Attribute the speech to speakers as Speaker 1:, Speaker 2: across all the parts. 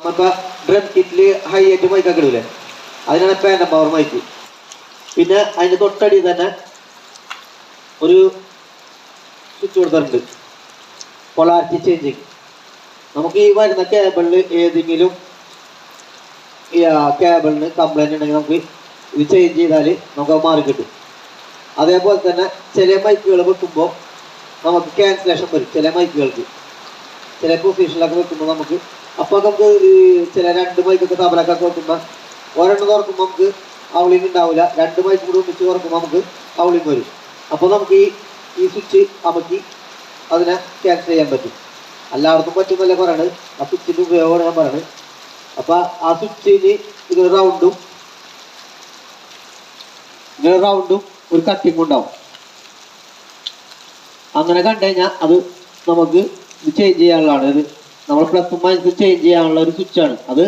Speaker 1: നമ്മളിപ്പോൾ drum കിറ്റിൽ high ആയിട്ട് മൈക്കൊക്കെ ഇടൂലേ, അതിനാണ് പാൻറ്റം പവർ മൈക്ക്. പിന്നെ അതിൻ്റെ തൊട്ടടി തന്നെ ഒരു സ്വിച്ച് കൊടുത്തിട്ടുണ്ട്, പൊളാരിറ്റി ചേഞ്ചിങ്. നമുക്ക് ഈ വരുന്ന കേബിളിൽ ഏതെങ്കിലും ഈ കേബിളിന് കംപ്ലൈൻറ്റ് ഉണ്ടെങ്കിൽ നമുക്ക് ഇത് ചേഞ്ച് ചെയ്താൽ നമുക്ക് മാറി കിട്ടും. അതേപോലെ തന്നെ ചില മൈക്കുകൾ വെക്കുമ്പോൾ നമുക്ക് ക്യാൻസലേഷൻ വരും. ചില മൈക്കുകൾക്ക് ചില പൊസിഷനിലൊക്കെ വെക്കുമ്പോൾ നമുക്ക് അപ്പോൾ നമുക്ക് ചില 2 മൈക്കൊക്കെ തബലൊക്കെ വെക്കുമ്പോൾ ഒരെണ്ണം തുറക്കുമ്പോൾ നമുക്ക് ഔളിങ് ഉണ്ടാവില്ല, 2 മൈക്ക് കൂടി ഒന്നിച്ച് തുറക്കുമ്പോൾ നമുക്ക് ഔളിങ് വരും. അപ്പോൾ നമുക്ക് ഈ സ്വിച്ച് അമക്കി അതിനെ ക്യാൻസൽ ചെയ്യാൻ പറ്റും. എല്ലായിടത്തും പറ്റുന്നല്ലേ പറയണത്, ആ സ്വിച്ചിൻ്റെ ഉപയോഗമാണ് ഞാൻ പറയണത്. അപ്പോൾ ആ സ്വിച്ചിന് ഇങ്ങനെ റൗണ്ടും ഒരു കട്ടിങ് ഉണ്ടാവും. അങ്ങനെ കണ്ടു കഴിഞ്ഞാൽ അത് നമുക്ക് ഇത് ചേഞ്ച് ചെയ്യാനുള്ളതാണ്. ഇത് നമ്മൾ പ്ലസും മൈനസും ചേഞ്ച് ചെയ്യാനുള്ള ഒരു സ്വിച്ചാണ്. അത്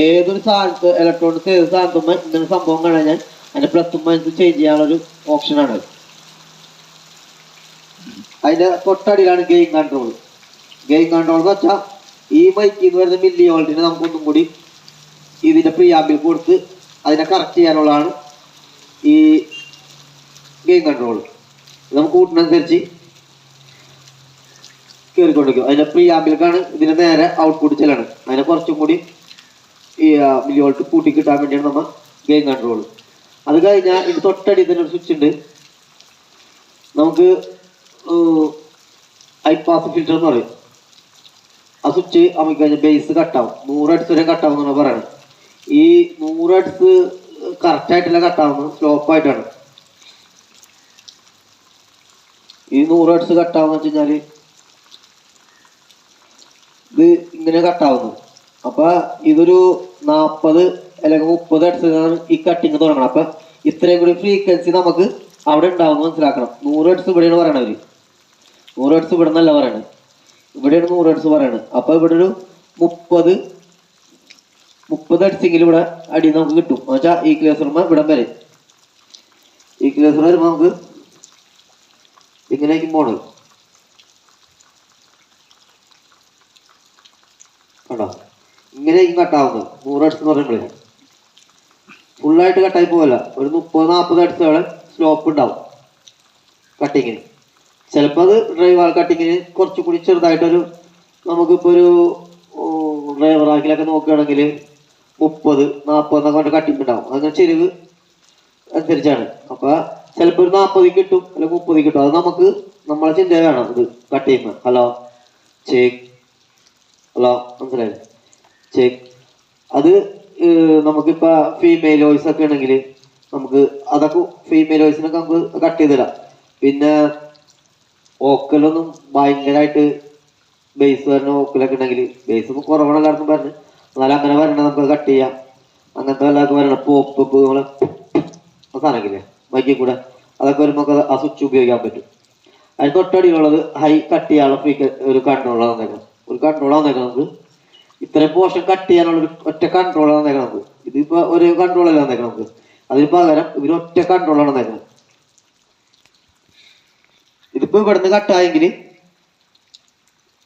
Speaker 1: ഏതൊരു സാധനത്ത് ഇലക്ട്രോണിക്സ് ഏത് സാധനത്തും ഇങ്ങനെ സംഭവം കഴിഞ്ഞാൽ അതിൻ്റെ പ്ലസും മൈനസും ചേഞ്ച് ചെയ്യാനുള്ളൊരു ഓപ്ഷനാണ്. അതിൻ്റെ തൊട്ടടിയിലാണ് ഗെയിൻ കൺട്രോൾ. ഗെയിൻ കൺട്രോൾ എന്ന് വെച്ചാൽ ഈ മൈക്കിൽ നിന്ന് വരുന്ന മില്ലി വോൾട്ടിന് നമുക്കൊന്നും കൂടി ഇതിൻ്റെ പ്രീആമ്പിൽ കൊടുത്ത് അതിനെ കറക്റ്റ് ചെയ്യാനുള്ളതാണ് ഈ ഗെയിൻ കൺട്രോൾ. നമുക്ക് കൂട്ടിനനുസരിച്ച് കയറിക്കൊണ്ടിരിക്കും. അതിൻ്റെ പ്രീആമ്പിലേക്കാണ് ഇതിൻ്റെ നേരെ ഔട്ട്പുട്ട് ചെല്ലാണ്. അതിനെ കുറച്ചും കൂടി ഈ മില്ലി വോൾട്ട് കൂട്ടി കിട്ടാൻ വേണ്ടിയാണ് നമ്മൾ ഗെയിൻ കൺട്രോൾ. അത് കഴിഞ്ഞാൽ ഇത് തൊട്ടടി തന്നെ ഒരു സ്വിച്ച് ഉണ്ട്, നമുക്ക് ഹൈ പാസ് ഫിൽറ്റർ എന്ന് പറയും. ആ സ്വിച്ച് നമുക്ക് കഴിഞ്ഞാൽ ബേസ് കട്ടാവും, 100 ഹെർട്സ് വരെ കട്ടാവും എന്നാണ് പറയുന്നത്. ഈ 100 ഹെർട്സ് കറക്റ്റായിട്ടല്ല കട്ടാവുന്നത്, സ്ലോപ്പായിട്ടാണ്. ഈ 100 ഹെർട്സ് കട്ടാവുന്ന വെച്ച് കഴിഞ്ഞാൽ ഇത് ഇങ്ങനെ കട്ടാവുന്നു. അപ്പോൾ ഇതൊരു 40 അല്ലെങ്കിൽ 30 ഹെർട്സിനാണ് ഈ കട്ടിങ് തുടങ്ങണം. അപ്പം ഇത്രയും കൂടി ഫ്രീക്വൻസി നമുക്ക് അവിടെ ഉണ്ടാവുമെന്ന് മനസ്സിലാക്കണം. 100 ഹെർട്സ് ഇവിടെയാണ് പറയണത്, 100 ഹെർട്സ് ഇവിടെ നിന്നല്ല പറയണത്, ഇവിടെയാണ് 100 ഹെർട്സ് പറയണത്. അപ്പോൾ ഇവിടെ ഒരു 30 ഹെർട്സെങ്കിലും ഇവിടെ അടി നമുക്ക് കിട്ടും. എന്ന് വെച്ചാൽ ഈ ക്ലേസർമ ഇവിടം വരെ, ഈ ക്ലേസർ വരുമ്പോൾ നമുക്ക് ഇങ്ങനെയായിരിക്കും പോണത്. കണ്ടോ, ഇങ്ങനെയായിരിക്കും കട്ടാവുന്നത്. 100 ഹെർട്സ് എന്ന് പറയുമ്പോഴേ ഫുള്ളായിട്ട് കട്ടായി പോകല്ല, ഒരു 30-40 ഹെർട്സുകളെ സ്ലോപ്പ് ഉണ്ടാവും കട്ടിങ്ങിന്. ചിലപ്പോൾ അത് ഡ്രൈവർ കട്ടിങ്ങിന് കുറച്ചുകൂടി ചെറുതായിട്ടൊരു നമുക്കിപ്പോൾ ഒരു ഡ്രൈവർ ആക്കിലൊക്കെ നോക്കുകയാണെങ്കിൽ 30-40 കൊണ്ട് കട്ടിങ് ഉണ്ടാവും. അങ്ങനെ ചെരിവ് അനുസരിച്ചാണ്. അപ്പോൾ ചിലപ്പോൾ ഒരു 40 കിട്ടും അല്ലെങ്കിൽ 30 കിട്ടും. അത് നമുക്ക് നമ്മളെ ചിന്ത വേണം. ഇത് കട്ട് ചെയ്യുമ്പോൾ ഹലോ ചേക്ക്, ഹലോ മനസ്സിലായി ചേക്ക്. അത് നമുക്കിപ്പോൾ ഫീമെയിൽ വോയിസ് ഒക്കെ ആണെങ്കിൽ നമുക്ക് അതൊക്കെ ഫീമെയിൽ വോയിസിനൊക്കെ നമുക്ക് കട്ട് ചെയ്തിടാം. പിന്നെ ഓക്കലൊന്നും ഭയങ്കരമായിട്ട് ബേസ് വരുന്ന ഓക്കലൊക്കെ ഉണ്ടെങ്കിൽ, ബേസ് ഒന്നും കുറവാണ് എല്ലാവർക്കും പറഞ്ഞ്, എന്നാലും അങ്ങനെ വരണ നമുക്ക് കട്ട് ചെയ്യാം. അങ്ങനത്തെ എല്ലാവർക്കും വരണം. പോപ്പ് നമ്മളെ സാധനമില്ലേ മൈക്കിൽ കൂടെ, അതൊക്കെ വരുമ്പോൾ ആ സ്വിച്ച് ഉപയോഗിക്കാൻ പറ്റും. അതിന് തൊട്ടടിയിലുള്ളത് ഹൈ കട്ട് ചെയ്യാനുള്ള ഒരു കൺട്രോളാണ് തന്നേക്കണം. ഒരു കൺട്രോളാണ് തന്നേക്കണം നമുക്ക്. ഇത്രയും പോർഷൻ കട്ട് ചെയ്യാനുള്ള ഒറ്റ കൺട്രോളാണ് തന്നേക്കണം നമുക്ക്. ഇതിപ്പോൾ ഒരു കൺട്രോളല്ല തന്നേക്കണം നമുക്ക്. അതിന് പകരം ഇവർ ഒറ്റ കൺട്രോളാണ് തന്നേക്കണം. ഇതിപ്പോൾ ഇവിടുന്ന് കട്ടായെങ്കിൽ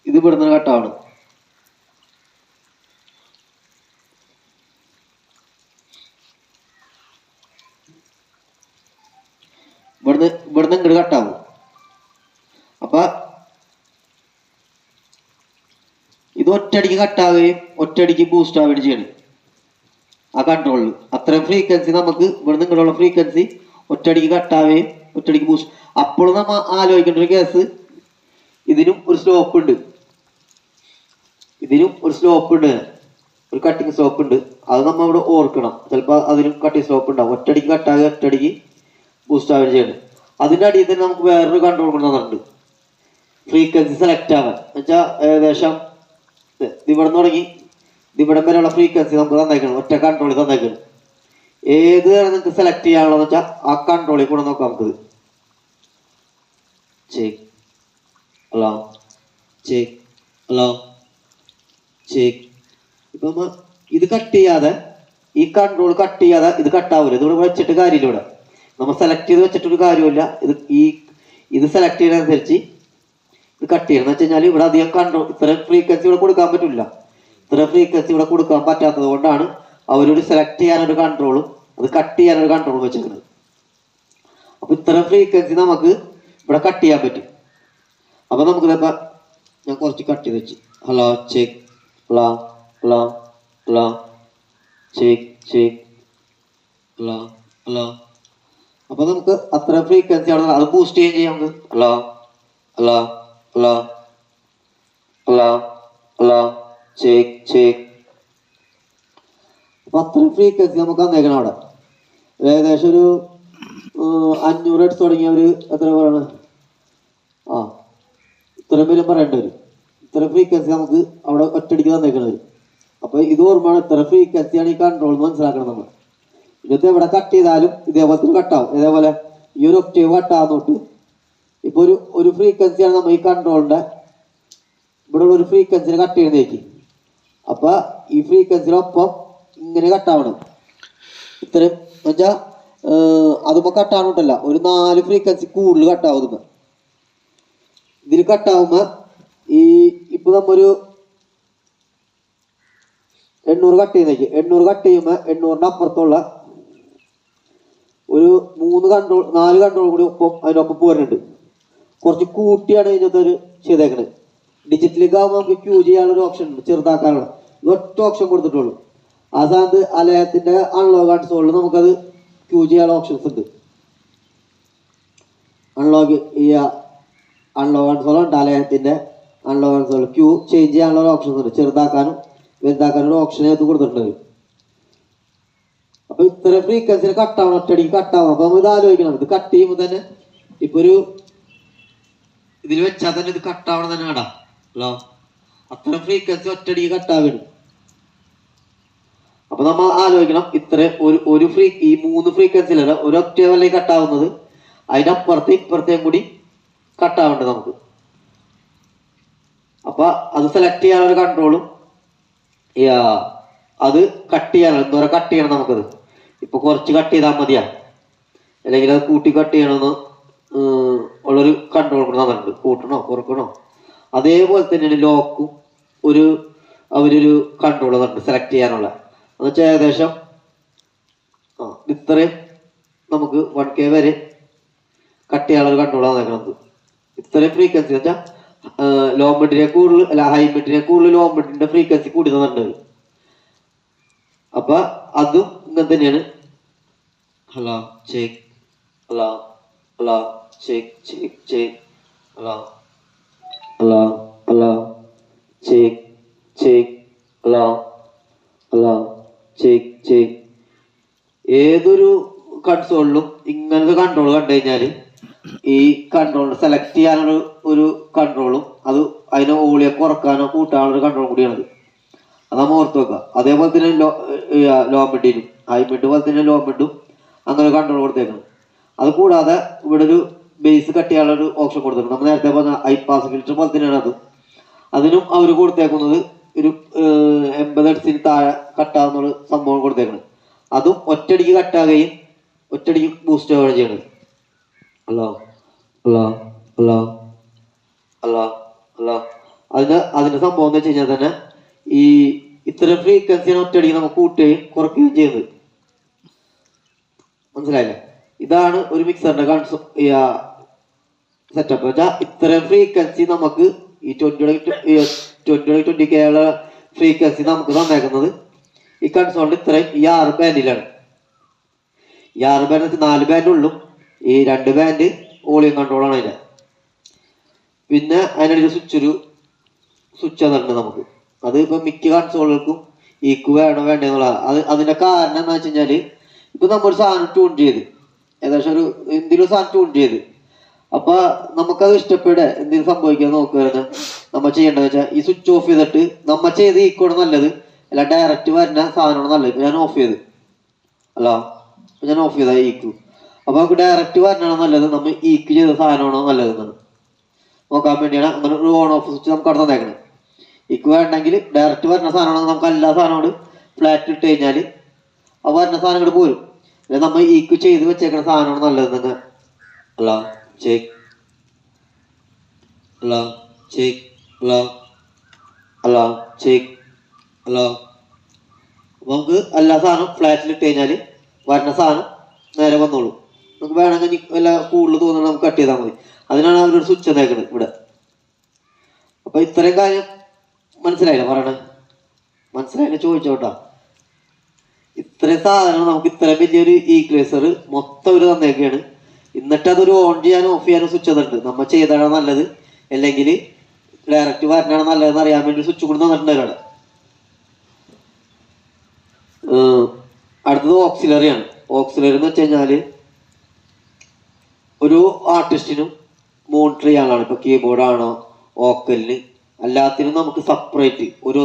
Speaker 1: ഇത് ഇവിടുന്ന് കട്ടാവണം. ഇവിടുന്ന് ഇങ്ങോട്ട് കട്ടാവും. അപ്പൊ ഇത് ഒറ്റയടിക്ക് കട്ടാവുകയും ഒറ്റയടിക്ക് ബൂസ്റ്റ് ആവുകയും ചെയ്യണം ആ കൺട്രോളിൽ. അത്രയും ഫ്രീക്വൻസി നമുക്ക് ഇവിടുന്ന് ഇങ്ങോട്ടുള്ള ഫ്രീക്വൻസി ഒറ്റയടിക്ക് കട്ടാവുകയും ഒറ്റയടിക്ക് ബൂസ്റ്റ്. അപ്പോഴും നമ്മൾ ആലോചിക്കേണ്ട ഒരു കേസ്, ഇതിനും ഒരു സ്ലോപ്പ് ഉണ്ട്, ഒരു കട്ടിങ് സ്ലോപ്പ് ഉണ്ട്. അത് നമ്മൾ ഇവിടെ ഓർക്കണം. ചിലപ്പോൾ അതിനും കട്ടിങ് സ്ലോപ്പ് ഉണ്ടാവും. ഒറ്റയടിക്ക് കട്ടാവുക, ഒറ്റയടിക്ക് ബൂസ്റ്റ് ആവുകയും ചെയ്യണം. അതിൻ്റെ അടിയിൽ തന്നെ നമുക്ക് വേറൊരു കൺട്രോൾ കൊണ്ട് തന്നിട്ടുണ്ട്, ഫ്രീക്വൻസി സെലക്ട് ആവാൻ. എന്നുവെച്ചാൽ ഏകദേശം ഇവിടെ തുടങ്ങി ഇവിടം വരെയുള്ള ഫ്രീക്വൻസി നമുക്ക് തന്നേക്കണം. ഒറ്റ കൺട്രോളിൽ തന്നേക്കണം. ഏത് നിങ്ങൾക്ക് സെലക്ട് ചെയ്യാനുള്ളതെന്ന് വെച്ചാൽ ആ കൺട്രോളിൽ കൂടെ നോക്കാം. നമുക്കിത് check, hello check, hello check. ഇപ്പം ഇത് കട്ട് ചെയ്യാതെ, ഈ കൺട്രോൾ കട്ട് ചെയ്യാതെ ഇത് കട്ടാവില്ല. ഇതിവിടെ വെച്ചിട്ട് കാര്യമില്ല. ഇവിടെ നമ്മൾ സെലക്ട് ചെയ്ത് വെച്ചിട്ടൊരു കാര്യമില്ല. ഇത് സെലക്ട് ചെയ്യുന്നതനുസരിച്ച് ഇത് കട്ട് ചെയ്യണം. എന്ന് വെച്ച് കഴിഞ്ഞാൽ ഇവിടെ അധികം കൺട്രോൾ ഇത്രയും ഫ്രീക്വൻസി ഇവിടെ കൊടുക്കാൻ പറ്റില്ല. ഇത്ര ഫ്രീക്വൻസി ഇവിടെ കൊടുക്കാൻ പറ്റാത്തത് കൊണ്ടാണ് അവരൊരു സെലക്ട് ചെയ്യാനൊരു കൺട്രോളും അത് കട്ട് ചെയ്യാനൊരു കൺട്രോളും വെച്ചിരിക്കുന്നത്. അപ്പൊ ഇത്ര ഫ്രീക്വൻസി നമുക്ക് ഇവിടെ കട്ട് ചെയ്യാൻ പറ്റും. അപ്പൊ നമുക്ക് ഇതപ്പോ ഞാൻ കുറച്ച് കട്ട് ചെയ്ത് വെച്ച് hello check hello hello hello check check hello hello. അപ്പൊ നമുക്ക് അത്ര ഫ്രീക്വൻസി ആണ് അത് ബൂസ്റ്റ് ചെയ്യാം നമുക്ക്. Hello hello hello hello hello check check. അപ്പൊ അത്ര ഫ്രീക്വൻസി നമുക്ക് തന്നേക്കണം അവിടെ. ഏകദേശം ഒരു 500 ഹെർട്സ് തുടങ്ങിയവര് എത്ര പറയണ ഇത്രയും പേരും പറയേണ്ടി വരും. ഇത്ര ഫ്രീക്വൻസി നമുക്ക് അവിടെ ഒറ്റടിക്ക് തന്നേക്കണത്. അപ്പൊ ഇത് ഓർമ്മയാണ് ഇത്ര ഫ്രീക്വൻസിയാണ് ഈ കൺട്രോൾ മനസ്സിലാക്കണം നമ്മൾ. ഇന്നത്തെ എവിടെ കട്ട് ചെയ്താലും ഇതേപോലെ തന്നെ കട്ടാവും. ഇതേപോലെ ഈ ഒരു ഒക്ടേവ് കട്ടാവുന്നോട്ട് ഇപ്പൊ ഒരു ഫ്രീക്വൻസിയാണ് നമ്മൾ ഈ കൺട്രോളിന്റെ ഇവിടെ ഉള്ള ഒരു ഫ്രീക്വൻസിനെ കട്ട് ചെയ്യുന്നേക്ക്. അപ്പൊ ഈ ഫ്രീക്വൻസിനൊപ്പം ഇങ്ങനെ കട്ടാവണം. ഇത്രയും എന്നുവെച്ചാ അതുമ്പോ കട്ടാവണ്ടല്ല ഒരു 4 ഫ്രീക്വൻസി കൂടുതൽ കട്ടാവുന്ന. ഇതിൽ കട്ടാവുമ്പോ ഇപ്പൊ നമ്മൊരു 800 കട്ട് ചെയ്യുന്നേക്ക്. 800 കട്ട് ചെയ്യുമ്പോ 800ന്റെ അപ്പുറത്തുള്ള ഒരു 4 കൺട്രോൾ കൂടി അതിനൊപ്പം പോരുന്നുണ്ട്. കുറച്ച് കൂട്ടിയാണ് ഇതിനകത്ത് ഒരു ചെയ്തേക്കണത്. ഡിജിറ്റലിലേക്ക് ആകുമ്പോൾ നമുക്ക് ക്യൂ ചെയ്യാനുള്ള ഒരു ഓപ്ഷൻ ഉണ്ട്, ചെറുതാക്കാനുള്ള. ഒറ്റ ഓപ്ഷൻ കൊടുത്തിട്ടുള്ളൂ. ആ സ്ഥാനത്ത് അലയത്തിന്റെ അൺലോക്ക് കൺസോളിൽ നമുക്കത് ക്യൂ ചെയ്യാനുള്ള ഓപ്ഷൻസ് ഉണ്ട്. അൺലോക്ക് കൺസോൾ ഉണ്ട്. അലയത്തിന്റെ അൺലോക്ക് കൺസോൾ ക്യൂ ചേഞ്ച് ചെയ്യാനുള്ള ഓപ്ഷൻസ് ഉണ്ട്. ചെറുതാക്കാനും വലുതാക്കാനും ഒരു ഓപ്ഷൻ അത് കൊടുത്തിട്ടുണ്ട്. അപ്പൊ ഇത്ര ഫ്രീക്വൻസിന് കട്ടാവണം, ഒറ്റടിക്ക് കട്ടാവണം. അപ്പൊ നമ്മൾ ഇത് ആലോചിക്കണം. ഇത് കട്ട് ചെയ്യുമ്പോൾ തന്നെ ഇപ്പൊ ഇതിൽ വെച്ചാൽ തന്നെ ഇത് കട്ടാവണം തന്നെ കടാ. ഹലോ അത്ര ഫ്രീക്വൻസി ഒറ്റടിക്ക് കട്ടാവണം. അപ്പൊ നമ്മൾ ആലോചിക്കണം ഇത്ര ഈ 3 ഫ്രീക്വൻസിയിലല്ല ഒരു ഒക്ടേവല്ലേ കട്ടാവുന്നത്, അതിന്റെ ഇപ്പുറത്തേയും കൂടി കട്ടാവുന്നുണ്ട് നമുക്ക്. അപ്പൊ അത് സെലക്ട് ചെയ്യാനൊരു കൺട്രോളും അത് കട്ട് ചെയ്യാനുള്ള എന്തോരം കട്ട് ചെയ്യണം നമുക്കത്. ഇപ്പൊ കുറച്ച് കട്ട് ചെയ്താൽ മതിയാ, അല്ലെങ്കിൽ അത് കൂട്ടി കട്ട് ചെയ്യണമെന്ന് ഉള്ളൊരു കൺട്രോൾ കൂടെ തന്നിട്ടുണ്ട്. കൂട്ടണോ കുറക്കണോ. അതേപോലെ തന്നെയാണ് ലോക്കും അവരൊരു കൺട്രോൾ തന്നിട്ടുണ്ട് സെലക്ട് ചെയ്യാനുള്ള. എന്നുവെച്ചാൽ ഏകദേശം ഇത്രയും നമുക്ക് 1K വരെ കട്ട് ചെയ്യാനുള്ള ഒരു കൺട്രോൾ തന്നേക്കുന്നത്. ഇത്രയും ഫ്രീക്വൻസി എന്ന് വെച്ചാൽ ലോ മിഡിനെ കൂടുതൽ അല്ല ഹൈ മിഡിനെ കൂടുതൽ ലോ മിഡിന്റെ ഫ്രീക്വൻസി കൂടി തന്നിട്ടുണ്ട്. അപ്പൊ അതും ഇങ്ങനെ തന്നെയാണ്. Hello check hello hello check check check hello hello hello check check hello hello check check. ഏതൊരു കൺസോളിലും ഇങ്ങനത്തെ കൺട്രോൾ കണ്ടു കഴിഞ്ഞാൽ ഈ കൺട്രോൾ സെലക്ട് ചെയ്യാനുള്ള ഒരു കൺട്രോളും അത് അതിനെ ഓളിയെ കുറക്കാനോ കൂട്ടാനുള്ള ഒരു കൺട്രോൾ കൂടിയാണത്. അത് നമ്മൾ ഓർത്ത് വെക്കുക. അതേപോലെ തന്നെ ലോ മിഡിനും ഹൈ മിഡ് പോലെ തന്നെ ലോ മിഡും അങ്ങനെ ഒരു കൺട്രോൾ കൊടുത്തേക്കണം. അത് കൂടാതെ ഇവിടെ ഒരു ബേസ് കട്ട് ചെയ്യാനുള്ള ഒരു ഓപ്ഷൻ കൊടുത്തിട്ടുണ്ട്. നമ്മൾ നേരത്തെ പറഞ്ഞ ഹൈ പാസ് ഫിൽറ്റർ പോലെ തന്നെയാണ് അതിനും അവർ കൊടുത്തേക്കുന്നത് ഒരു 80 ഹെർട്സിന് താഴെ കട്ടാവുന്ന സംഭവം കൊടുത്തേക്കണം. അതും ഒറ്റടിക്ക് കട്ടാകുകയും ഒറ്റടിക്ക് ബൂസ്റ്റ് ആവുകയാണ് ചെയ്യണത്. Hello hello hello hello hello. അതിന്റെ സംഭവം എന്ന് വെച്ച് കഴിഞ്ഞാൽ തന്നെ ഈ ഇത്തരം ഫ്രീക്വൻസിനെ ഒറ്റയടിക്ക് നമുക്ക് കൂട്ടുകയും കുറയ്ക്കുകയും ചെയ്യുന്നത്. മനസ്സിലായില്ലേ? ഇതാണ് ഒരു മിക്സറിന്റെ സെറ്റപ്പ്. വെച്ചാൽ ഇത്തരം ഫ്രീക്വൻസി നമുക്ക് ഈ 20K ഉള്ള ഫ്രീക്വൻസി നമുക്ക് തന്നേക്കുന്നത് ഈ കൺസോളിന്റെ ഇത്രയും ഈ 6 ബാൻഡിലാണ്. ഈ 6 ബാൻഡ് 4 ബാൻഡുള്ളും ഈ 2 ബാൻഡ് വോളിയം കൺട്രോളാണ് അതിന്റെ. പിന്നെ അതിനൊരു സ്വിച്ച് തന്നിട്ടുണ്ട് നമുക്ക്. അത് ഇപ്പൊ മിക്ക കൺസോളുകൾക്കും ഈക്വ വേണ്ടെന്നുള്ളത്. അതിന്റെ കാരണം എന്താ വെച്ച് കഴിഞ്ഞാല് ഇപ്പൊ നമ്മൊരു സാധനം ട്യൂൺ ചെയ്ത് ഏകദേശം എന്തെങ്കിലും സാധനം ട്യൂൺ ചെയ്ത് അപ്പൊ നമുക്കത് ഇഷ്ടപ്പെടുക എന്തെങ്കിലും സംഭവിക്കാൻ നോക്കുകയായിരുന്നു നമ്മൾ ചെയ്യേണ്ടത് വെച്ചാൽ ഈ സ്വിച്ച് ഓഫ് ചെയ്തിട്ട് നമ്മ ചെയ്ത് ഈക്കോടെ നല്ലത് അല്ല ഡയറക്റ്റ് വരുന്ന സാധനമാണ് നല്ലത്. ഞാൻ ഓഫ് ചെയ്ത് ഞാൻ ഓഫ് ചെയ്ത ഈക്കു. അപ്പൊ നമുക്ക് ഡയറക്റ്റ് വരണാണോ നല്ലത് നമ്മൾ ഈക്ക് ചെയ്ത സാധനമാണോ നല്ലതെന്നാണ് നോക്കാൻ വേണ്ടിയാണ് അങ്ങനെ ഒരു ഓൺ ഓഫ് സ്വിച്ച് നമുക്ക് അവിടെ തന്നേക്കണം. ഈക്ക് വേണ്ടെങ്കിൽ ഡയറക്റ്റ് വരുന്ന സാധനമാണെങ്കിൽ നമുക്ക് എല്ലാ സാധനങ്ങളും ഫ്ലാറ്റ് ഇട്ട് കഴിഞ്ഞാൽ ആ വരുന്ന സാധനങ്ങൾ പോരും. അല്ലെ നമ്മൾ ഈക്ക് ചെയ്ത് വെച്ചേക്കുന്ന സാധനമാണ് നല്ലതെന്ന്. Hello check hello check hello hello check hello. അപ്പൊ നമുക്ക് എല്ലാ സാധനവും ഫ്ലാറ്റിൽ ഇട്ട് കഴിഞ്ഞാൽ വരുന്ന സാധനം നേരെ വന്നോളൂ. നമുക്ക് വേണമെങ്കിൽ വല്ല കൂടുതൽ തോന്നുന്നത് നമുക്ക് കട്ട് ചെയ്താൽ മതി. അതിനാണ് അവരൊരു സ്വിച്ച് തന്നേക്കുന്നത് ഇവിടെ. അപ്പൊ ഇത്രയും കാര്യം മനസ്സിലായില്ല പറയണേ? മനസ്സിലായില്ല ചോദിച്ചോട്ടാ. ഇത്രയും സാധനങ്ങൾ നമുക്ക് ഇത്രയും വലിയൊരു ഈക്വലൈസർ മൊത്തം ഒരു തന്നേക്കാണ്. എന്നിട്ട് അതൊരു ഓൺ ചെയ്യാനും ഓഫ് ചെയ്യാനും സ്വിച്ച് തന്നിട്ടുണ്ട്. നമ്മൾ ചെയ്താണോ നല്ലത് അല്ലെങ്കിൽ ഡയറക്റ്റ് വരണാണോ നല്ലതെന്ന് അറിയാൻ വേണ്ടി സ്വിച്ച് കൂടി തന്നിട്ടുണ്ട് അവിടെ. അടുത്തത് ഓക്സിലറി ആണ്. ഓക്സിലറി എന്ന് വെച്ച് കഴിഞ്ഞാൽ ഒരു ആർട്ടിസ്റ്റിനും മോണിറ്റർ ചെയ്യാനുള്ളതാണ്. ഇപ്പൊ കീബോർഡ് ആണോ, വോക്കലിന്, എല്ലാത്തിനും നമുക്ക് സെപ്പറേറ്റ് ഒരു